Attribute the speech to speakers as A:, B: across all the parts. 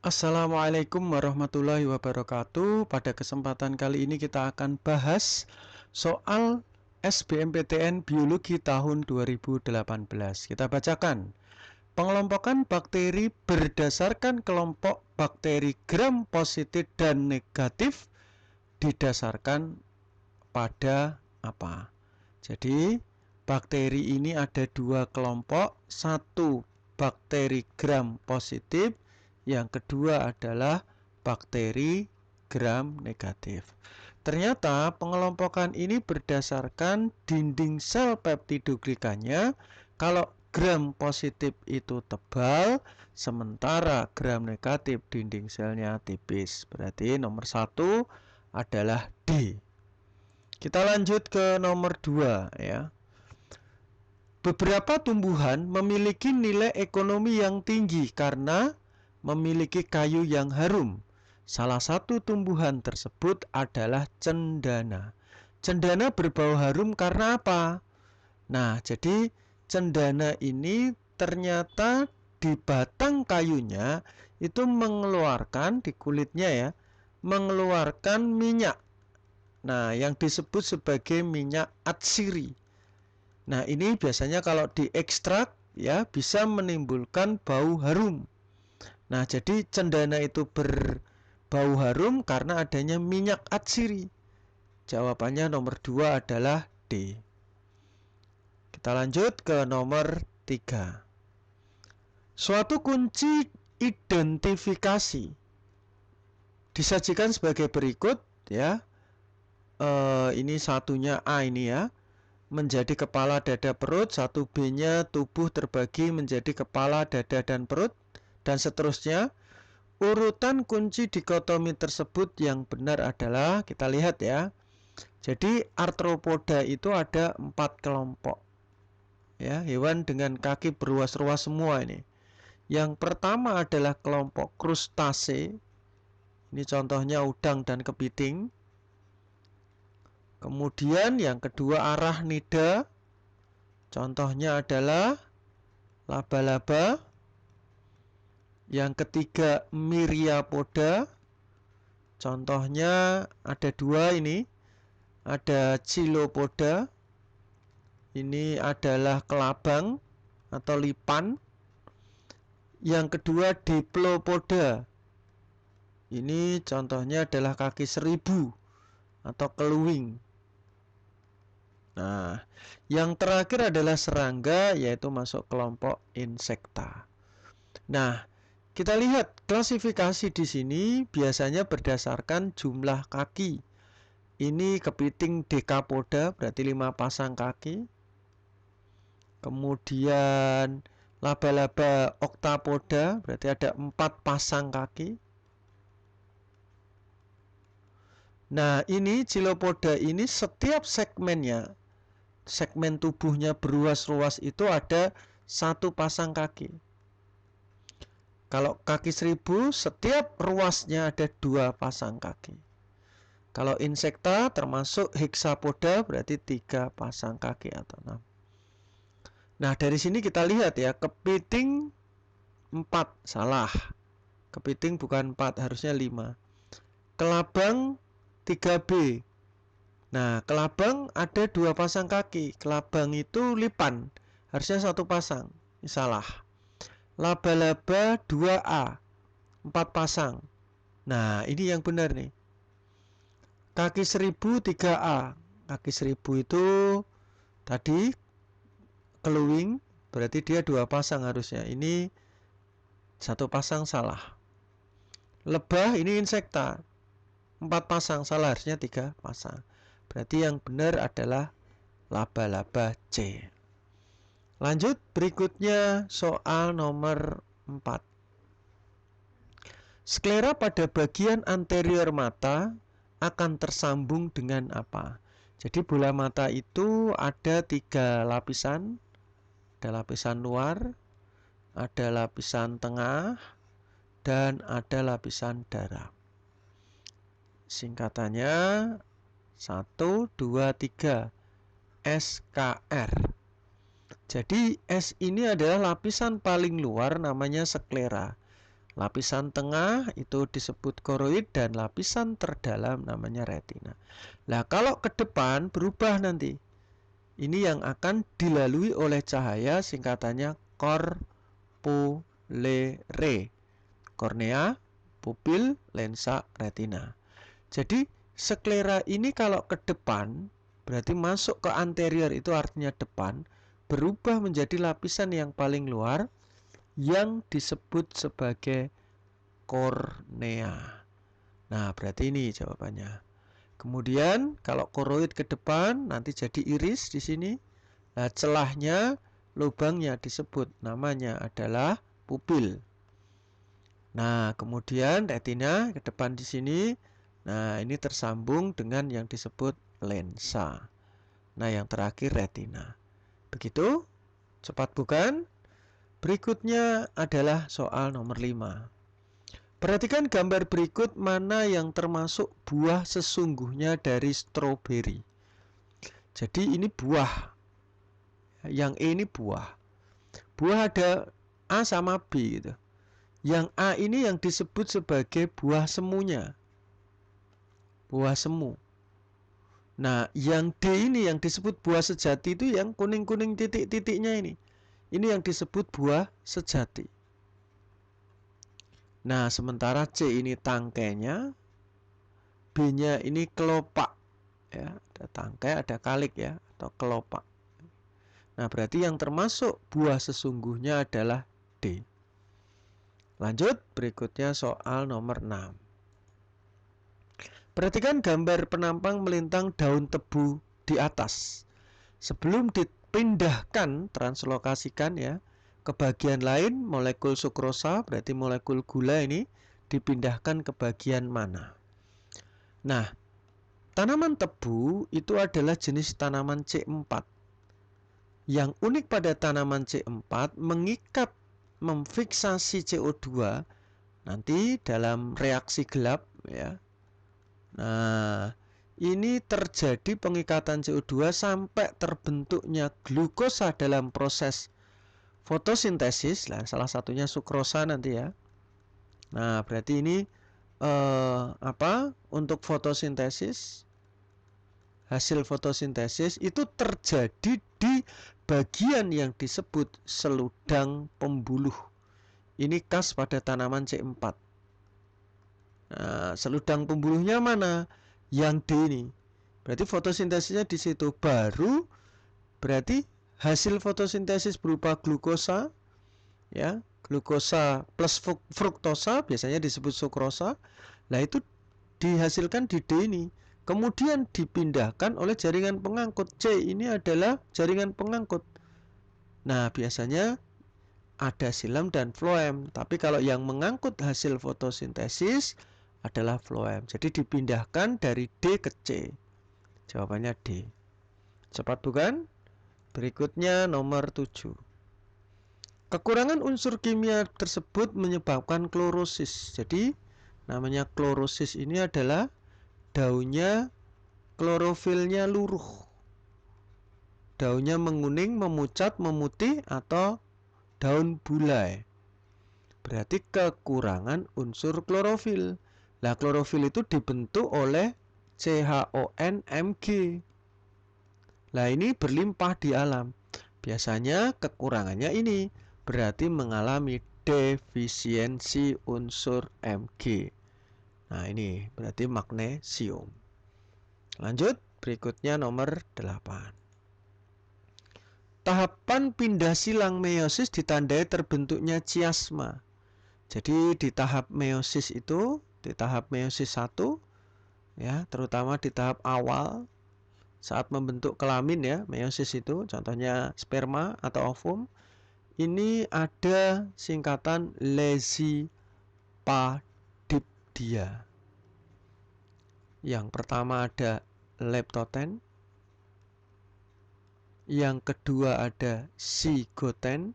A: Assalamualaikum warahmatullahi wabarakatuh. Pada kesempatan kali ini kita akan bahas soal SBMPTN Biologi tahun 2018. Kita bacakan. Pengelompokan bakteri berdasarkan kelompok bakteri gram positif dan negatif didasarkan pada apa? Jadi, bakteri ini ada dua kelompok, satu bakteri gram positif, yang kedua adalah bakteri gram negatif. Ternyata pengelompokan ini berdasarkan dinding sel peptidoglikanya. Kalau gram positif itu tebal, sementara gram negatif dinding selnya tipis. Berarti nomor satu adalah D. Kita lanjut ke nomor 2 ya. Beberapa tumbuhan memiliki nilai ekonomi yang tinggi karena memiliki kayu yang harum. Salah satu tumbuhan tersebut adalah cendana. Cendana berbau harum karena apa? Nah, jadi cendana ini ternyata di batang kayunya itu mengeluarkan, di kulitnya ya, mengeluarkan minyak. Nah, yang disebut sebagai minyak atsiri. Nah, ini biasanya kalau diekstrak ya bisa menimbulkan bau harum. Nah, jadi cendana itu berbau harum karena adanya minyak atsiri. Jawabannya nomor 2 adalah D. Kita lanjut ke nomor 3. Suatu kunci identifikasi disajikan sebagai berikut ya. Ini satunya A ini ya. Menjadi kepala, dada, perut. 1B-nya tubuh terbagi menjadi kepala, dada, dan perut, dan seterusnya. Urutan kunci dikotomi tersebut yang benar adalah, kita lihat ya. Jadi arthropoda itu ada 4 kelompok ya, hewan dengan kaki beruas-ruas semua ini. Yang pertama adalah kelompok krustase. Ini contohnya udang dan kepiting. Kemudian yang kedua arachnida. Contohnya adalah laba-laba. Yang ketiga myriapoda. Contohnya ada dua ini. Ada chilopoda. Ini adalah kelabang atau lipan. Yang kedua diplopoda. Ini contohnya adalah kaki seribu atau keluwing. Nah, yang terakhir adalah serangga, yaitu masuk kelompok insekta. Nah, kita lihat klasifikasi di sini biasanya berdasarkan jumlah kaki. Ini kepiting dekapoda, berarti 5 pasang kaki. Kemudian laba-laba oktapoda, berarti ada 4 pasang kaki. Nah, ini chilopoda ini setiap segmennya, segmen tubuhnya beruas-ruas itu ada 1 pasang kaki. Kalau kaki seribu, setiap ruasnya ada 2 pasang kaki. Kalau insekta termasuk hexapoda berarti 3 pasang kaki atau 6. Nah, dari sini kita lihat ya, kepiting 4, salah. Kepiting bukan 4, harusnya 5. Kelabang 3B. Nah, kelabang ada 2 pasang kaki. Kelabang itu lipan, harusnya 1 pasang. Ini salah. Laba-laba 2A, 4 pasang. Nah, ini yang benar nih. Kaki seribu 3A. Kaki seribu itu tadi keluwing, berarti dia 2 pasang harusnya. Ini 1 pasang, salah. Lebah ini insekta, 4 pasang, salah, harusnya 3 pasang. Berarti yang benar adalah laba-laba C. Lanjut, berikutnya soal nomor 4. Sklera pada bagian anterior mata akan tersambung dengan apa? Jadi bola mata itu ada 3 lapisan. Ada lapisan luar, ada lapisan tengah, dan ada lapisan dalam. Singkatannya 1, 2, 3 SKR. Jadi S ini adalah lapisan paling luar, namanya sklera. Lapisan tengah itu disebut koroid dan lapisan terdalam namanya retina. Nah, kalau ke depan berubah nanti. Ini yang akan dilalui oleh cahaya, singkatannya korpulere. Kornea, pupil, lensa, retina. Jadi sklera ini kalau ke depan berarti masuk ke anterior, itu artinya depan, berubah menjadi lapisan yang paling luar yang disebut sebagai kornea. Nah, berarti ini jawabannya. Kemudian kalau koroid ke depan nanti jadi iris di sini. Nah, celahnya, lubangnya disebut namanya adalah pupil. Nah, kemudian retina ke depan di sini. Nah, ini tersambung dengan yang disebut lensa. Nah, yang terakhir retina. Begitu? Cepat bukan? Berikutnya adalah soal nomor 5. Perhatikan gambar berikut, mana yang termasuk buah sesungguhnya dari stroberi. Jadi ini buah. Yang E ini buah. Buah ada A sama B gitu. Yang A ini yang disebut sebagai buah semunya. Buah semu. Nah, yang D ini yang disebut buah sejati itu yang kuning-kuning titik-titiknya ini. Ini yang disebut buah sejati. Nah, sementara C ini tangkainya, B-nya ini kelopak. Ya, ada tangkai, ada kalik ya, atau kelopak. Nah, berarti yang termasuk buah sesungguhnya adalah D. Lanjut, berikutnya soal nomor 6. Perhatikan gambar penampang melintang daun tebu di atas. Sebelum dipindahkan, translokasikan ya, ke bagian lain, molekul sukrosa, berarti molekul gula ini, dipindahkan ke bagian mana? Nah, tanaman tebu itu adalah jenis tanaman C4. Yang unik pada tanaman C4 mengikat, memfiksasi CO2 nanti dalam reaksi gelap ya. Nah, ini terjadi pengikatan CO2 sampai terbentuknya glukosa dalam proses fotosintesis. Nah, salah satunya sukrosa nanti ya. Nah, berarti ini untuk fotosintesis, hasil fotosintesis itu terjadi di bagian yang disebut seludang pembuluh. Ini khas pada tanaman C4. Nah, seludang pembuluhnya mana? Yang D ini. Berarti fotosintesisnya di situ. Baru berarti hasil fotosintesis berupa glukosa, ya, glukosa plus fruktosa, biasanya disebut sukrosa. Nah, itu dihasilkan di D ini. Kemudian dipindahkan oleh jaringan pengangkut. C ini adalah jaringan pengangkut. Nah, biasanya ada xilem dan floem. Tapi kalau yang mengangkut hasil fotosintesis adalah floem. Jadi dipindahkan dari D ke C. Jawabannya D. Cepat bukan? Berikutnya nomor 7. Kekurangan unsur kimia tersebut menyebabkan klorosis. Jadi namanya klorosis ini adalah daunnya, klorofilnya luruh. Daunnya menguning, memucat, memutih, atau daun bulai. Berarti kekurangan unsur klorofil. Nah, klorofil itu dibentuk oleh CHON-Mg. Nah, ini berlimpah di alam. Biasanya kekurangannya ini berarti mengalami defisiensi unsur Mg. Nah, ini berarti magnesium. Lanjut, berikutnya nomor 8. Tahapan pindah silang meiosis ditandai terbentuknya chiasma. Jadi di tahap meiosis itu, di tahap meiosis 1 ya, terutama di tahap awal saat membentuk kelamin ya, meiosis itu contohnya sperma atau ovum, ini ada singkatan lesipadipdia. Yang pertama ada leptoten, yang kedua ada sigoten,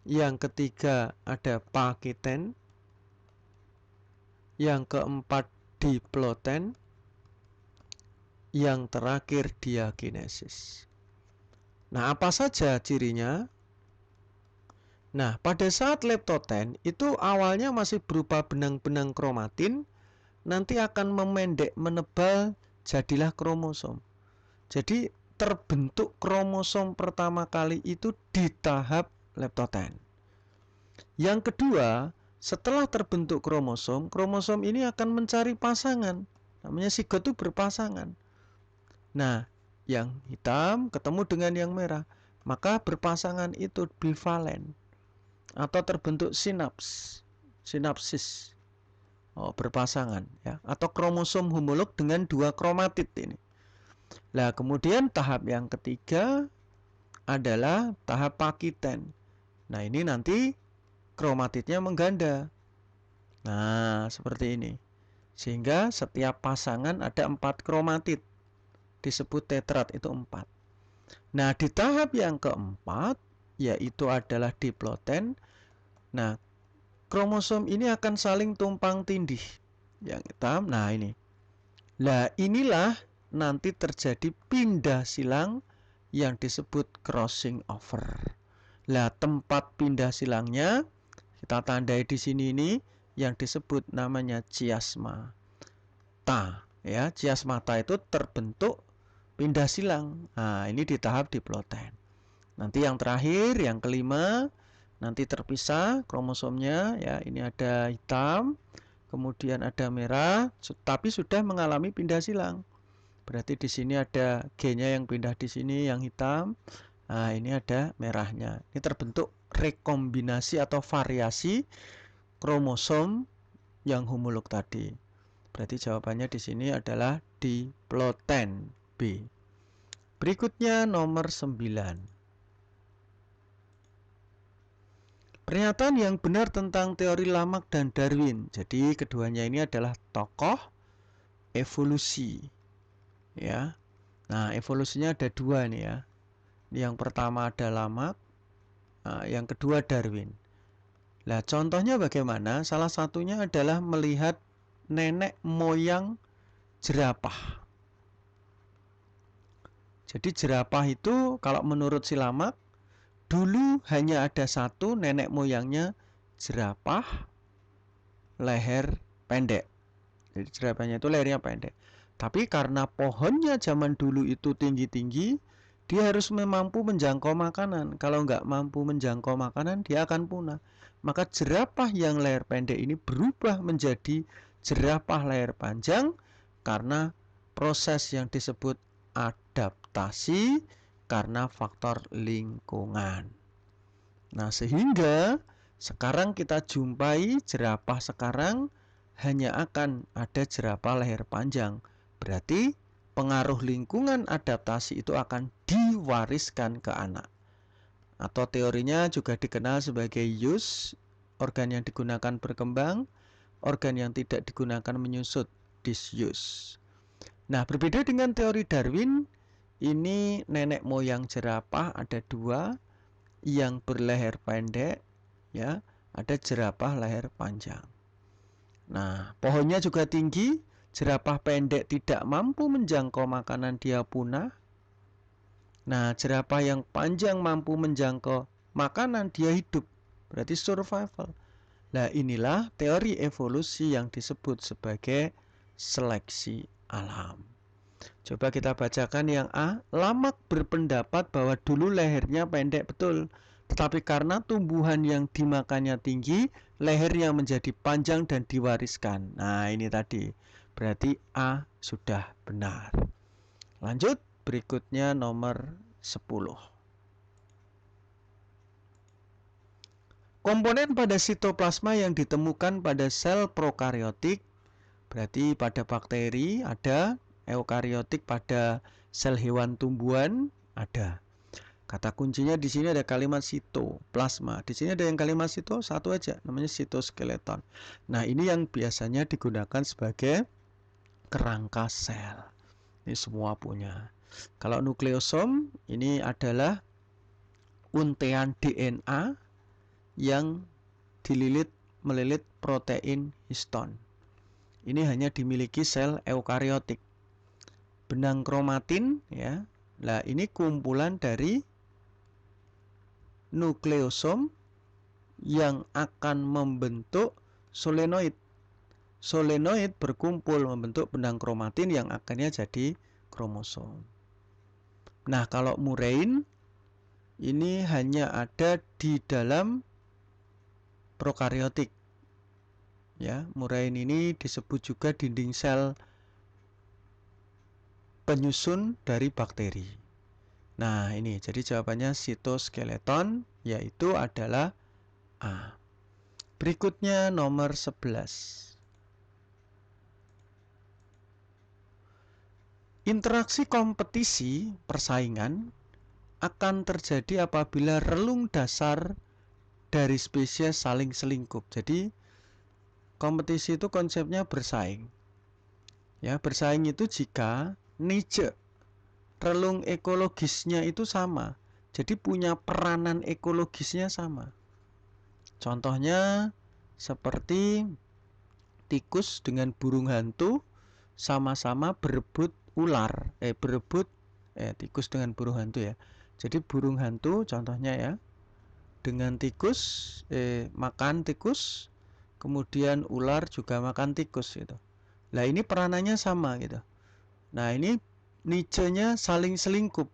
A: yang ketiga ada pakiten, yang keempat diploten, yang terakhir diakinesis. Nah, apa saja cirinya? Nah, pada saat leptoten itu awalnya masih berupa benang-benang kromatin, nanti akan memendek, menebal, jadilah kromosom. Jadi terbentuk kromosom pertama kali itu di tahap leptoten. Yang kedua, setelah terbentuk kromosom, kromosom ini akan mencari pasangan. Namanya sigot itu berpasangan. Nah, yang hitam ketemu dengan yang merah, maka berpasangan itu bivalen atau terbentuk sinapsis. Berpasangan ya, atau kromosom homolog dengan dua kromatid ini. Nah, kemudian tahap yang ketiga adalah tahap pakiten. Nah, ini nanti kromatidnya mengganda. Nah, seperti ini. Sehingga setiap pasangan ada 4 kromatid. Disebut tetrad, itu 4. Nah, di tahap yang keempat, yaitu adalah diploten. Nah, kromosom ini akan saling tumpang tindih. Yang hitam, nah ini. Nah, inilah nanti terjadi pindah silang yang disebut crossing over. Nah, tempat pindah silangnya kita tandai di sini ini yang disebut namanya chiasmata. Ya, chiasmata itu terbentuk pindah silang. Nah, ini di tahap diploten. Nanti yang terakhir, yang kelima, nanti terpisah kromosomnya ya. Ini ada hitam, kemudian ada merah, tapi sudah mengalami pindah silang. Berarti di sini ada G-nya yang pindah di sini yang hitam. Nah, ini ada merahnya. Ini terbentuk rekombinasi atau variasi kromosom yang homolog tadi. Berarti jawabannya di sini adalah diploten B. Berikutnya nomor 9. Pernyataan yang benar tentang teori Lamarck dan Darwin. Jadi keduanya ini adalah tokoh evolusi. Ya. Nah, evolusinya ada 2 nih ya. Yang pertama ada Lamarck, yang kedua Darwin. Nah, contohnya bagaimana? Salah satunya adalah melihat nenek moyang jerapah. Jadi jerapah itu kalau menurut si Lamarck, dulu hanya ada satu nenek moyangnya jerapah leher pendek. Jadi jerapahnya itu lehernya pendek. Tapi karena pohonnya zaman dulu itu tinggi-tinggi, dia harus mampu menjangkau makanan. Kalau nggak mampu menjangkau makanan, dia akan punah. Maka jerapah yang leher pendek ini berubah menjadi jerapah leher panjang karena proses yang disebut adaptasi karena faktor lingkungan. Nah, sehingga sekarang kita jumpai jerapah sekarang hanya akan ada jerapah leher panjang. Berarti pengaruh lingkungan adaptasi itu akan diwariskan ke anak. Atau teorinya juga dikenal sebagai use, organ yang digunakan berkembang, organ yang tidak digunakan menyusut, disuse. Nah, berbeda dengan teori Darwin, ini nenek moyang jerapah ada 2, yang berleher pendek, ya, ada jerapah leher panjang. Nah, pohonnya juga tinggi, jerapah pendek tidak mampu menjangkau makanan, dia punah. Nah, jerapah yang panjang mampu menjangkau makanan, dia hidup, berarti survival. Nah, inilah teori evolusi yang disebut sebagai seleksi alam. Coba kita bacakan yang A. Lamarck berpendapat bahwa dulu lehernya pendek betul, tetapi karena tumbuhan yang dimakannya tinggi, lehernya menjadi panjang dan diwariskan. Nah, ini tadi. Berarti A sudah benar. Lanjut, berikutnya nomor 10. Komponen pada sitoplasma yang ditemukan pada sel prokaryotik, berarti pada bakteri ada, eukariotik pada sel hewan tumbuhan ada. Kata kuncinya di sini ada kalimat sitoplasma. Di sini ada yang kalimat sito satu aja, namanya sitoskeleton. Nah, ini yang biasanya digunakan sebagai kerangka sel. Ini semua punya. Kalau nukleosom ini adalah untean DNA yang melilit protein histon. Ini hanya dimiliki sel eukariotik. Benang kromatin ya. Nah, ini kumpulan dari nukleosom yang akan membentuk solenoid. Solenoid berkumpul membentuk benang kromatin yang akhirnya jadi kromosom. Nah, kalau murein ini hanya ada di dalam prokariotik. Ya, murein ini disebut juga dinding sel penyusun dari bakteri. Nah, ini jadi jawabannya sitoskeleton, yaitu adalah A. Berikutnya nomor 11. Interaksi kompetisi persaingan akan terjadi apabila relung dasar dari spesies saling selingkup. Jadi kompetisi itu konsepnya bersaing. Ya, bersaing itu jika niche relung ekologisnya itu sama. Jadi punya peranan ekologisnya sama. Contohnya seperti tikus dengan burung hantu sama-sama berebut ular, tikus dengan burung hantu ya. Jadi burung hantu contohnya ya, dengan tikus makan tikus, kemudian ular juga makan tikus gitu. Nah, ini peranannya sama gitu. Nah, ini niche-nya saling selingkup.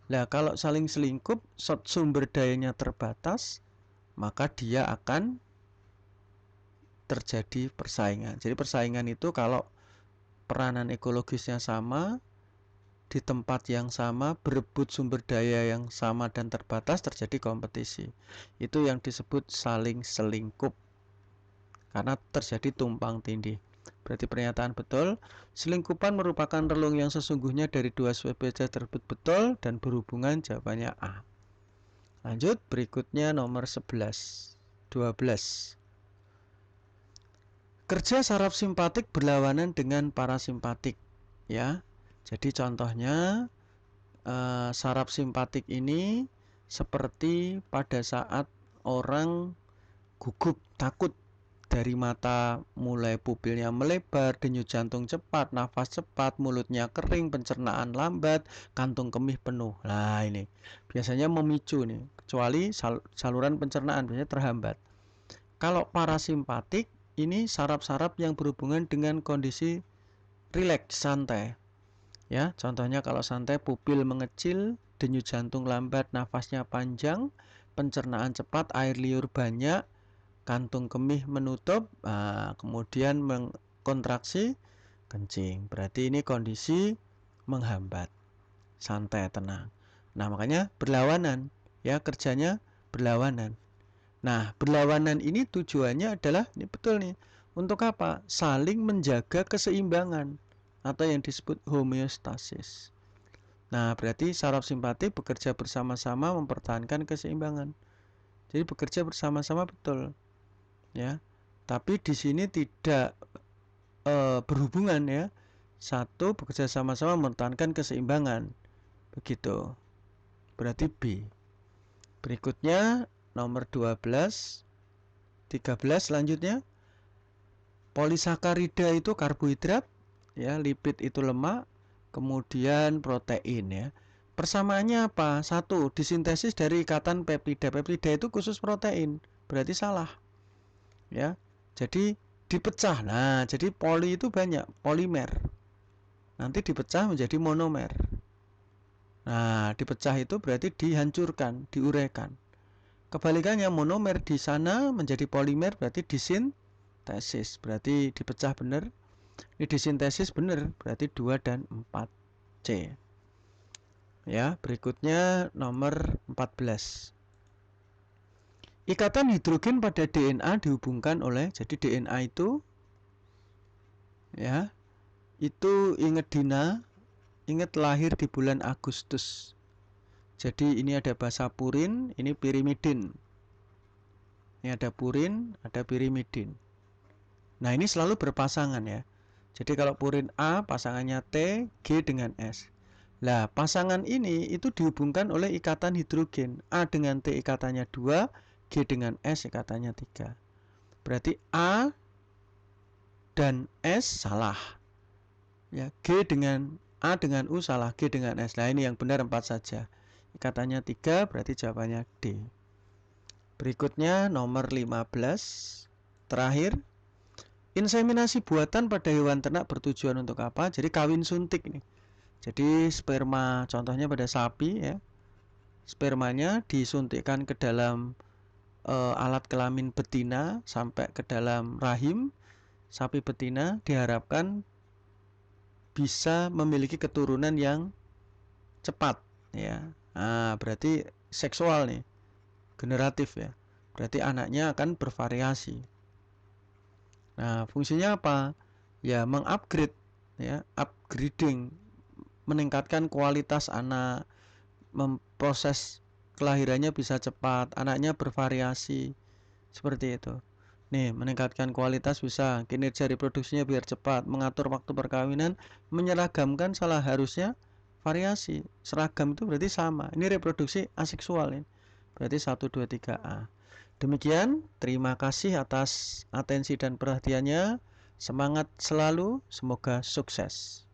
A: Nah, kalau saling selingkup, sumber dayanya terbatas, maka dia akan terjadi persaingan. Jadi persaingan itu kalau peranan ekologisnya sama, di tempat yang sama, berebut sumber daya yang sama dan terbatas, terjadi kompetisi. Itu yang disebut saling selingkup. Karena terjadi tumpang tindih. Berarti pernyataan betul, selingkupan merupakan relung yang sesungguhnya dari dua spesies tersebut betul dan berhubungan, jawabannya A. Lanjut, berikutnya nomor 11. 12. Kerja saraf simpatik berlawanan dengan parasimpatik, ya. Jadi contohnya saraf simpatik ini seperti pada saat orang gugup, takut, dari mata mulai pupilnya melebar, denyut jantung cepat, nafas cepat, mulutnya kering, pencernaan lambat, kantung kemih penuh. Nah, ini biasanya memicu nih, kecuali saluran pencernaan biasanya terhambat. Kalau parasimpatik ini saraf-saraf yang berhubungan dengan kondisi rileks, santai. Ya, contohnya kalau santai, pupil mengecil, denyut jantung lambat, nafasnya panjang, pencernaan cepat, air liur banyak, kantung kemih menutup, kemudian mengkontraksi, kencing. Berarti ini kondisi menghambat, santai, tenang. Nah, makanya berlawanan, ya, kerjanya berlawanan. Nah, berlawanan ini tujuannya adalah, ini betul nih, untuk apa? Saling menjaga keseimbangan atau yang disebut homeostasis. Nah, berarti saraf simpatik bekerja bersama-sama mempertahankan keseimbangan. Jadi bekerja bersama-sama betul, ya. Tapi di sini tidak berhubungan ya. Satu bekerja sama-sama mempertahankan keseimbangan. Begitu. Berarti B. Berikutnya nomor 12, 13 selanjutnya. Polisakarida itu karbohidrat, ya, lipid itu lemak, kemudian protein ya. Persamaannya apa? Satu, disintesis dari ikatan peptida. Peptida itu khusus protein, berarti salah. Ya. Jadi dipecah. Nah, jadi poli itu banyak, polimer. Nanti dipecah menjadi monomer. Nah, dipecah itu berarti dihancurkan, diuraikan. Kebalikannya, monomer di sana menjadi polimer berarti disintesis, berarti dipecah benar. Ini disintesis benar, berarti 2 dan 4C. Ya, berikutnya nomor 14. Ikatan hidrogen pada DNA dihubungkan oleh, jadi DNA itu ya, itu ingat Dina, ingat lahir di bulan Agustus. Jadi ini ada basa purin, ini pirimidin. Ini ada purin, ada pirimidin. Nah, ini selalu berpasangan ya. Jadi kalau purin A pasangannya T, G dengan S. Nah, pasangan ini itu dihubungkan oleh ikatan hidrogen. A dengan T ikatannya 2, G dengan S ikatannya 3. Berarti A dan S salah. Ya, A dengan U salah, G dengan S. Nah, ini yang benar 4 saja. Ikatannya 3, berarti jawabannya D. Berikutnya nomor 15. Terakhir, inseminasi buatan pada hewan ternak bertujuan untuk apa? Jadi kawin suntik nih. Jadi sperma contohnya pada sapi ya. Spermanya disuntikkan ke dalam alat kelamin betina sampai ke dalam rahim sapi betina, diharapkan bisa memiliki keturunan yang cepat ya. Nah, berarti seksual nih, generatif ya. Berarti anaknya akan bervariasi. Nah, fungsinya apa? Ya, mengupgrade ya, upgrading, meningkatkan kualitas anak, memproses kelahirannya bisa cepat, anaknya bervariasi. Seperti itu. Nih, meningkatkan kualitas bisa, kinerja reproduksinya biar cepat, mengatur waktu perkawinan, menyeragamkan salah harusnya variasi. Seragam itu berarti sama. Ini reproduksi aseksual ini. Berarti 1 2 3A. Demikian, terima kasih atas atensi dan perhatiannya. Semangat selalu, semoga sukses.